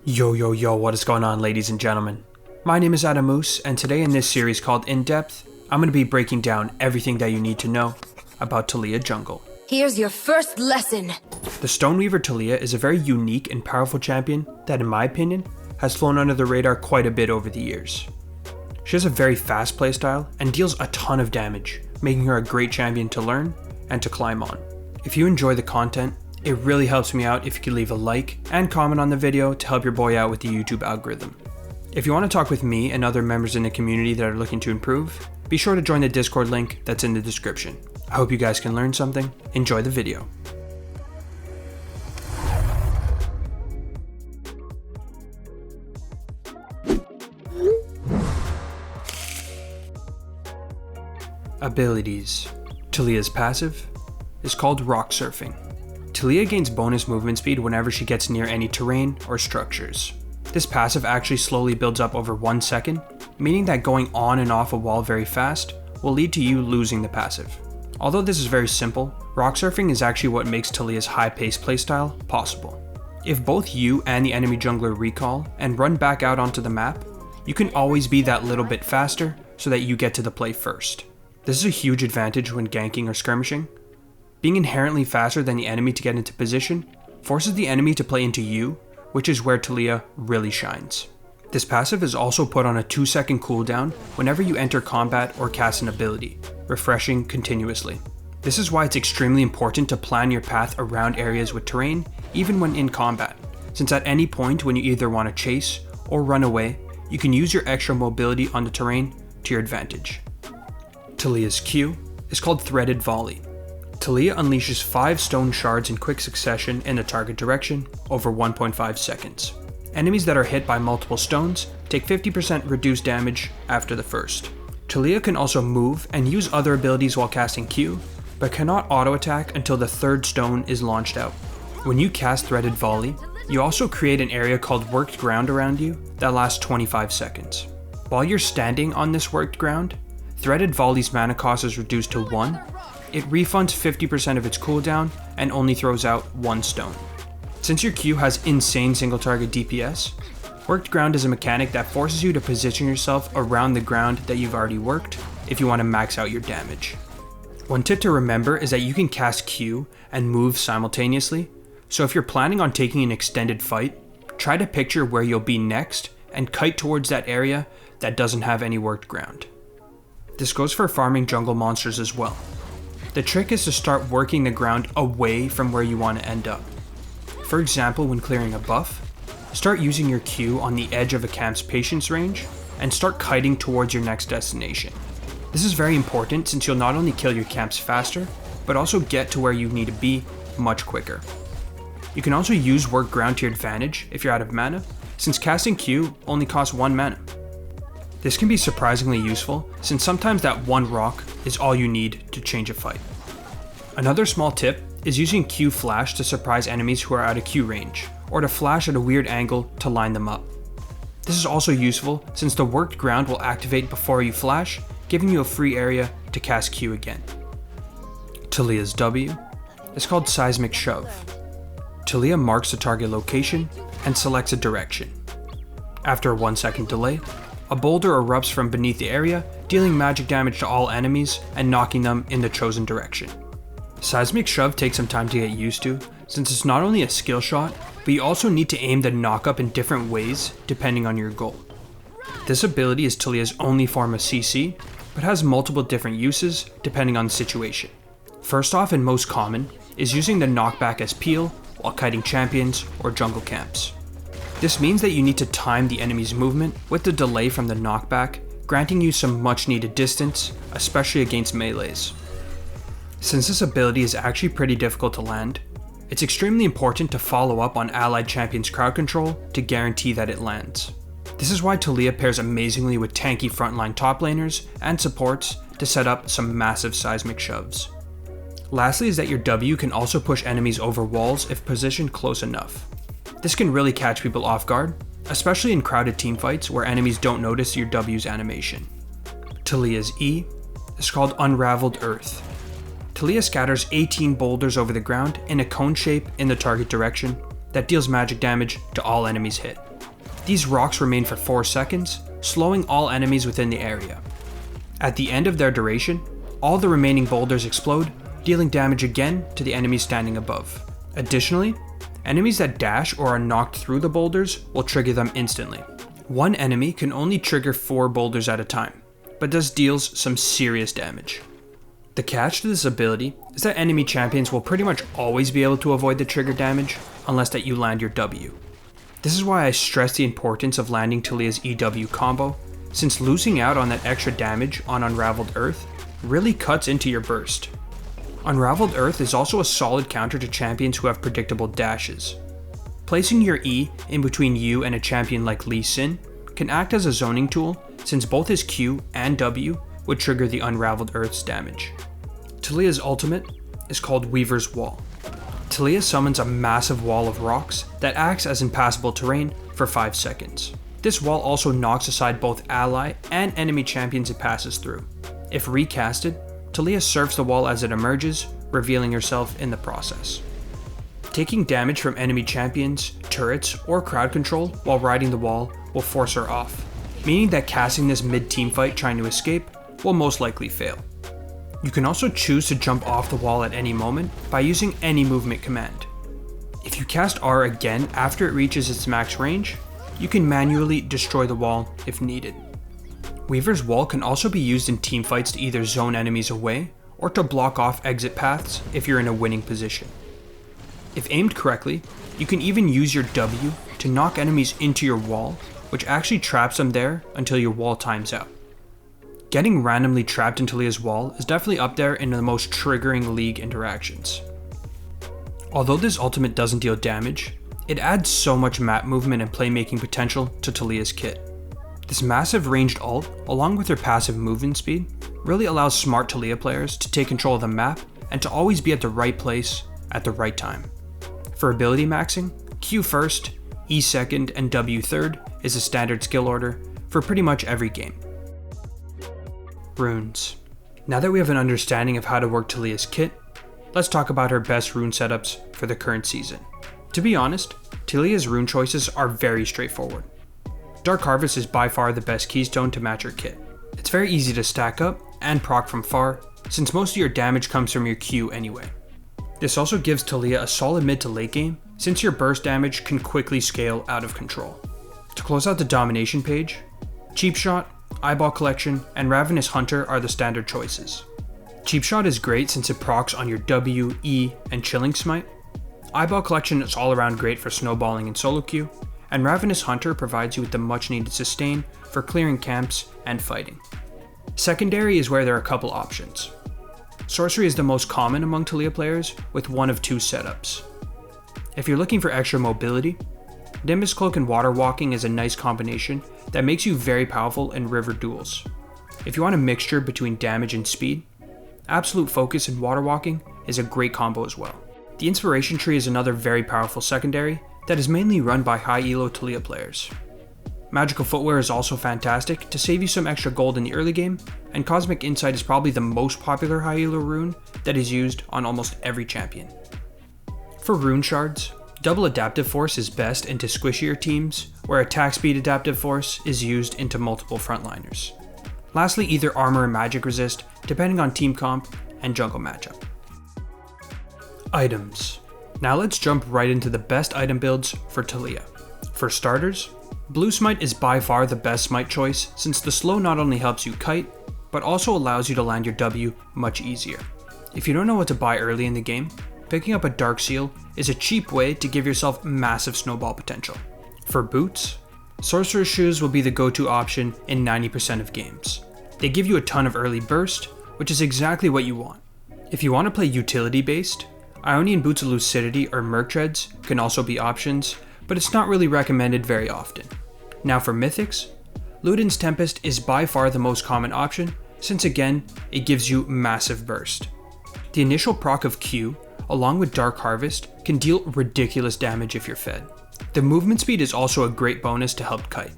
Yo, what is going on, ladies and gentlemen? My name is Adamoose, and today in this series called In Depth, I'm going to be breaking down everything that you need to know about Taliyah jungle. Here's your first lesson. The Stoneweaver Taliyah is a very unique and powerful champion that, in my opinion, has flown under the radar quite a bit over the years. She has a very fast playstyle and deals a ton of damage, making her a great champion to learn and to climb on. If you enjoy the content, it really helps me out if you could leave a like and comment on the video to help your boy out with the YouTube algorithm. If you want to talk with me and other members in the community that are looking to improve, be sure to join the Discord link that's in the description. I hope you guys can learn something. Enjoy the video. Abilities. Taliyah's passive is called Rock Surfing. Taliyah gains bonus movement speed whenever she gets near any terrain or structures. This passive actually slowly builds up over 1 second, meaning that going on and off a wall very fast will lead to you losing the passive. Although this is very simple, Rock Surfing is actually what makes Taliyah's high-paced playstyle possible. If both you and the enemy jungler recall and run back out onto the map, you can always be that little bit faster so that you get to the play first. This is a huge advantage when ganking or skirmishing. Being inherently faster than the enemy to get into position forces the enemy to play into you, which is where Taliyah really shines. This passive is also put on a 2-second cooldown whenever you enter combat or cast an ability, refreshing continuously. This is why it's extremely important to plan your path around areas with terrain even when in combat, since at any point when you either want to chase or run away, you can use your extra mobility on the terrain to your advantage. Taliyah's Q is called Threaded Volley. Taliyah unleashes 5 stone shards in quick succession in the target direction over 1.5 seconds. Enemies that are hit by multiple stones take 50% reduced damage after the first. Taliyah can also move and use other abilities while casting Q, but cannot auto-attack until the 3rd stone is launched out. When you cast Threaded Volley, you also create an area called Worked Ground around you that lasts 25 seconds. While you're standing on this worked ground, Threaded Volley's mana cost is reduced to 1, it refunds 50% of its cooldown and only throws out 1 stone. Since your Q has insane single target DPS, Worked Ground is a mechanic that forces you to position yourself around the ground that you've already worked if you want to max out your damage. One tip to remember is that you can cast Q and move simultaneously, so if you're planning on taking an extended fight, try to picture where you'll be next and kite towards that area that doesn't have any worked ground. This goes for farming jungle monsters as well. The trick is to start working the ground away from where you want to end up. For example, when clearing a buff, start using your Q on the edge of a camp's patience range and start kiting towards your next destination. This is very important since you'll not only kill your camps faster, but also get to where you need to be much quicker. You can also use work ground to your advantage if you're out of mana, since casting Q only costs 1 mana. This can be surprisingly useful, since sometimes that 1 rock is all you need to change a fight. Another small tip is using Q flash to surprise enemies who are out of Q range, or to flash at a weird angle to line them up. This is also useful since the worked ground will activate before you flash, giving you a free area to cast Q again. Taliyah's W is called Seismic Shove. Taliyah marks the target location and selects a direction. After a 1-second delay, a boulder erupts from beneath the area, dealing magic damage to all enemies and knocking them in the chosen direction. Seismic Shove takes some time to get used to, since it's not only a skill shot, but you also need to aim the knockup in different ways depending on your goal. This ability is Taliyah's only form of CC, but has multiple different uses depending on the situation. First off, and most common, is using the knockback as peel while kiting champions or jungle camps. This means that you need to time the enemy's movement with the delay from the knockback, granting you some much needed distance, especially against melees. Since this ability is actually pretty difficult to land, it's extremely important to follow up on allied champions' crowd control to guarantee that it lands. This is why Taliyah pairs amazingly with tanky frontline top laners and supports to set up some massive seismic shoves. Lastly is that your W can also push enemies over walls if positioned close enough. This can really catch people off guard, especially in crowded teamfights where enemies don't notice your W's animation. Taliyah's E is called Unraveled Earth. Taliyah scatters 18 boulders over the ground in a cone shape in the target direction, that deals magic damage to all enemies hit. These rocks remain for 4 seconds, slowing all enemies within the area. At the end of their duration, all the remaining boulders explode, dealing damage again to the enemies standing above. Additionally, enemies that dash or are knocked through the boulders will trigger them instantly. One enemy can only trigger 4 boulders at a time, but this deals some serious damage. The catch to this ability is that enemy champions will pretty much always be able to avoid the trigger damage unless that you land your W. This is why I stress the importance of landing Taliyah's EW combo, since losing out on that extra damage on Unraveled Earth really cuts into your burst. Unraveled Earth is also a solid counter to champions who have predictable dashes. Placing your E in between you and a champion like Lee Sin can act as a zoning tool, since both his Q and W would trigger the Unraveled Earth's damage. Taliyah's ultimate is called Weaver's Wall. Taliyah summons a massive wall of rocks that acts as impassable terrain for 5 seconds. This wall also knocks aside both ally and enemy champions it passes through. If recasted, Taliyah surfs the wall as it emerges, revealing herself in the process. Taking damage from enemy champions, turrets, or crowd control while riding the wall will force her off, meaning that casting this mid-team fight trying to escape will most likely fail. You can also choose to jump off the wall at any moment by using any movement command. If you cast R again after it reaches its max range, you can manually destroy the wall if needed. Weaver's Wall can also be used in teamfights to either zone enemies away or to block off exit paths if you're in a winning position. If aimed correctly, you can even use your W to knock enemies into your wall, which actually traps them there until your wall times out. Getting randomly trapped in Taliyah's wall is definitely up there in the most triggering League interactions. Although this ultimate doesn't deal damage, it adds so much map movement and playmaking potential to Taliyah's kit. This massive ranged ult, along with her passive movement speed, really allows smart Taliyah players to take control of the map and to always be at the right place at the right time. For ability maxing, Q first, E second, and W third is a standard skill order for pretty much every game. Runes. Now that we have an understanding of how to work Taliyah's kit, let's talk about her best rune setups for the current season. To be honest, Taliyah's rune choices are very straightforward. Dark Harvest is by far the best keystone to match her kit. It's very easy to stack up and proc from far, since most of your damage comes from your Q anyway. This also gives Taliyah a solid mid to late game, since your burst damage can quickly scale out of control. To close out the domination page, Cheap Shot, Eyeball Collection, and Ravenous Hunter are the standard choices. Cheap Shot is great since it procs on your W, E, and Chilling Smite. Eyeball Collection is all around great for snowballing and solo queue, and Ravenous Hunter provides you with the much needed sustain for clearing camps and fighting. Secondary is where there are a couple options. Sorcery is the most common among Taliyah players with one of 2 setups. If you're looking for extra mobility, Nimbus Cloak and Water Walking is a nice combination that makes you very powerful in river duels. If you want a mixture between damage and speed, Absolute Focus and Water Walking is a great combo as well. The Inspiration Tree is another very powerful secondary that is mainly run by high elo Taliyah players. Magical Footwear is also fantastic to save you some extra gold in the early game, and Cosmic Insight is probably the most popular high elo rune that is used on almost every champion. For rune shards, Double Adaptive Force is best into squishier teams, where Attack Speed Adaptive Force is used into multiple frontliners. Lastly, either Armor and Magic Resist, depending on team comp and jungle matchup. Items. Now let's jump right into the best item builds for Taliyah. For starters, Blue Smite is by far the best smite choice, since the slow not only helps you kite, but also allows you to land your W much easier. If you don't know what to buy early in the game, picking up a Dark Seal is a cheap way to give yourself massive snowball potential. For boots, Sorcerer's Shoes will be the go-to option in 90% of games. They give you a ton of early burst, which is exactly what you want. If you want to play utility based, Ionian Boots of Lucidity or Merc Treads can also be options, but it's not really recommended very often. Now for Mythics, Luden's Tempest is by far the most common option, since again, it gives you massive burst. The initial proc of Q, along with Dark Harvest, can deal ridiculous damage if you're fed. The movement speed is also a great bonus to help kite.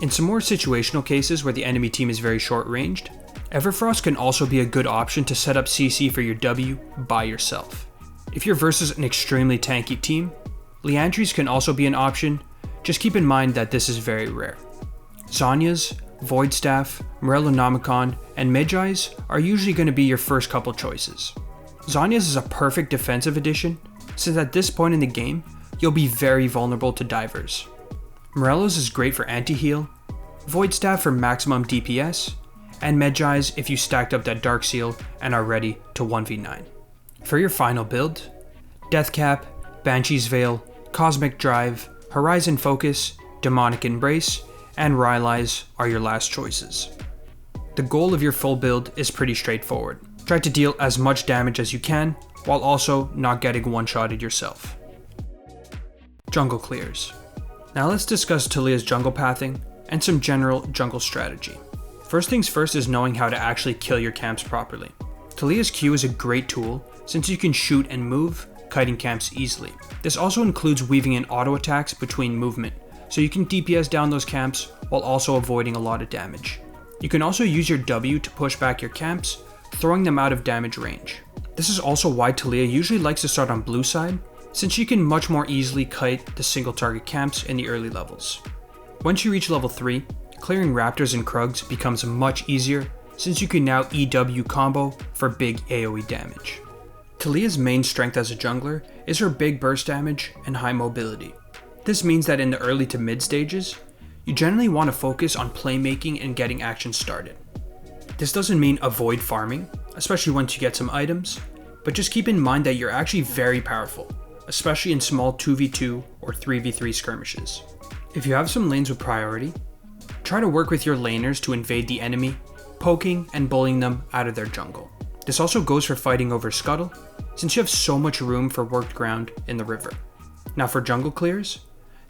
In some more situational cases where the enemy team is very short ranged, Everfrost can also be a good option to set up CC for your W by yourself. If you're versus an extremely tanky team, Liandry's can also be an option, just keep in mind that this is very rare. Zhonya's, Void Staff, Morellonomicon, and Medjai's are usually going to be your first couple choices. Zhonya's is a perfect defensive addition, since at this point in the game, you'll be very vulnerable to divers. Morello's is great for anti-heal, Void Staff for maximum DPS, and Medjai's if you stacked up that Dark Seal and are ready to 1v9. For your final build, Deathcap, Banshee's Veil, Cosmic Drive, Horizon Focus, Demonic Embrace, and Rylai's are your last choices. The goal of your full build is pretty straightforward. Try to deal as much damage as you can, while also not getting one-shotted yourself. Jungle clears. Now let's discuss Taliyah's jungle pathing and some general jungle strategy. First things first is knowing how to actually kill your camps properly. Taliyah's Q is a great tool since you can shoot and move, kiting camps easily. This also includes weaving in auto attacks between movement, so you can DPS down those camps while also avoiding a lot of damage. You can also use your W to push back your camps, throwing them out of damage range. This is also why Taliyah usually likes to start on blue side, since she can much more easily kite the single target camps in the early levels. Once you reach level 3, clearing raptors and krugs becomes much easier since you can now EW combo for big AoE damage. Taliyah's main strength as a jungler is her big burst damage and high mobility. This means that in the early to mid stages, you generally want to focus on playmaking and getting action started. This doesn't mean avoid farming, especially once you get some items, but just keep in mind that you're actually very powerful, especially in small 2v2 or 3v3 skirmishes. If you have some lanes with priority, try to work with your laners to invade the enemy, poking and bullying them out of their jungle. This also goes for fighting over scuttle, since you have so much room for worked ground in the river. Now for jungle clears,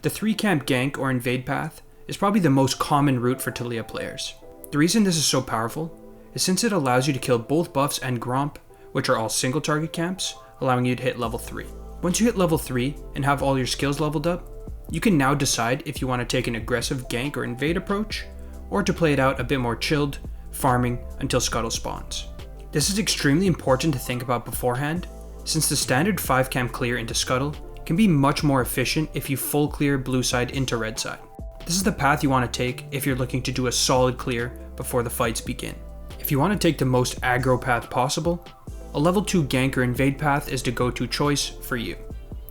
the 3-camp gank or invade path is probably the most common route for Taliyah players. The reason this is so powerful is since it allows you to kill both buffs and Gromp, which are all single target camps, allowing you to hit level 3. Once you hit level 3 and have all your skills leveled up, you can now decide if you want to take an aggressive gank or invade approach, or to play it out a bit more chilled, farming until scuttle spawns. This is extremely important to think about beforehand, since the standard 5-camp clear into scuttle can be much more efficient if you full clear blue side into red side. This is the path you want to take if you're looking to do a solid clear before the fights begin. If you want to take the most aggro path possible, a level 2 gank or invade path is the go-to choice for you.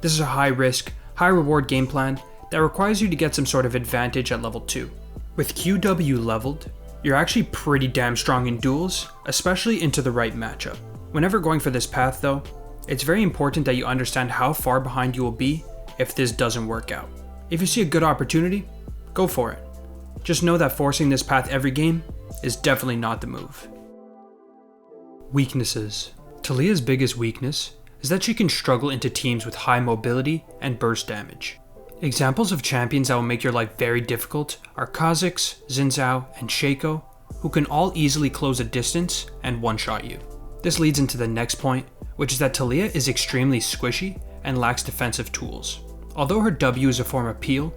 This is a high risk, high reward game plan that requires you to get some sort of advantage at level 2. With QW leveled, you're actually pretty damn strong in duels, especially into the right matchup. Whenever going for this path though, it's very important that you understand how far behind you will be if this doesn't work out. If you see a good opportunity, go for it. Just know that forcing this path every game is definitely not the move. Weaknesses. Taliyah's biggest weakness is that she can struggle into teams with high mobility and burst damage. Examples of champions that will make your life very difficult are Kha'Zix, Xin Zhao, and Shaco, who can all easily close a distance and one-shot you. This leads into the next point, which is that Taliyah is extremely squishy and lacks defensive tools. Although her W is a form of peel,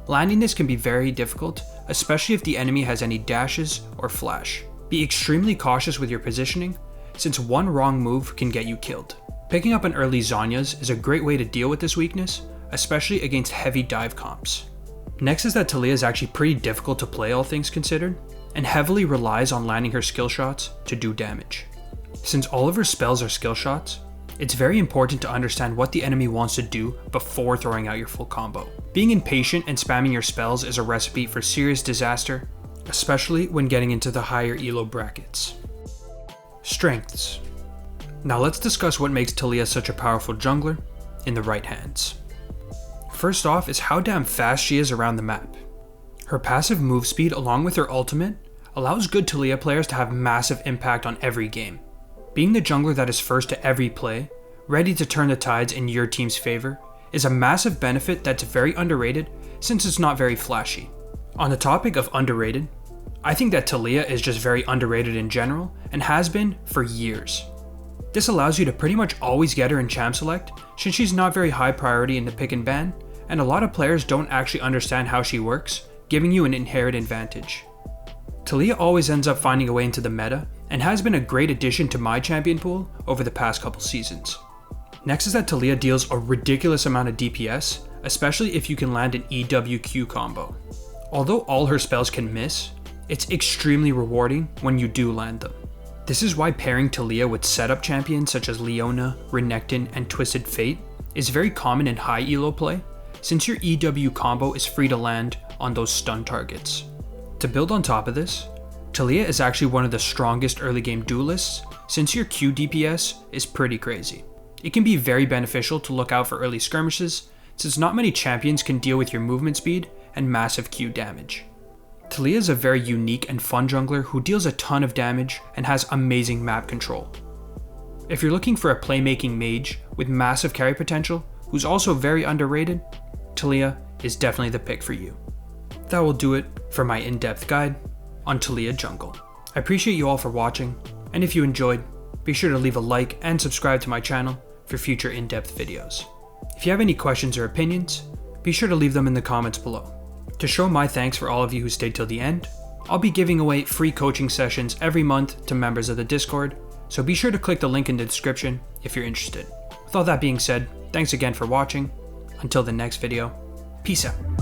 landing this can be very difficult, especially if the enemy has any dashes or flash. Be extremely cautious with your positioning, since one wrong move can get you killed. Picking up an early Zhonya's is a great way to deal with this weakness, especially against heavy dive comps. Next is that Taliyah is actually pretty difficult to play all things considered, and heavily relies on landing her skill shots to do damage. Since all of her spells are skill shots, it's very important to understand what the enemy wants to do before throwing out your full combo. Being impatient and spamming your spells is a recipe for serious disaster, especially when getting into the higher elo brackets. Strengths. Now let's discuss what makes Taliyah such a powerful jungler in the right hands. First off is how damn fast she is around the map. Her passive move speed along with her ultimate allows good Taliyah players to have massive impact on every game. Being the jungler that is first to every play, ready to turn the tides in your team's favor, is a massive benefit that's very underrated since it's not very flashy. On the topic of underrated, I think that Taliyah is just very underrated in general and has been for years. This allows you to pretty much always get her in champ select since she's not very high priority in the pick and ban, and a lot of players don't actually understand how she works, giving you an inherent advantage. Taliyah always ends up finding a way into the meta and has been a great addition to my champion pool over the past couple seasons. Next is that Taliyah deals a ridiculous amount of DPS, especially if you can land an EWQ combo. Although all her spells can miss, it's extremely rewarding when you do land them. This is why pairing Taliyah with setup champions such as Leona, Renekton, and Twisted Fate is very common in high elo play, since your EW combo is free to land on those stun targets. To build on top of this, Taliyah is actually one of the strongest early game duelists, since your Q DPS is pretty crazy. It can be very beneficial to look out for early skirmishes, since not many champions can deal with your movement speed and massive Q damage. Taliyah is a very unique and fun jungler who deals a ton of damage and has amazing map control. If you're looking for a playmaking mage with massive carry potential, who's also very underrated, Taliyah is definitely the pick for you. That will do it for my in-depth guide on Taliyah Jungle. I appreciate you all for watching, and if you enjoyed, be sure to leave a like and subscribe to my channel for future in-depth videos. If you have any questions or opinions, be sure to leave them in the comments below. To show my thanks for all of you who stayed till the end, I'll be giving away free coaching sessions every month to members of the Discord, so be sure to click the link in the description if you're interested. With all that being said, thanks again for watching. Until the next video, peace out.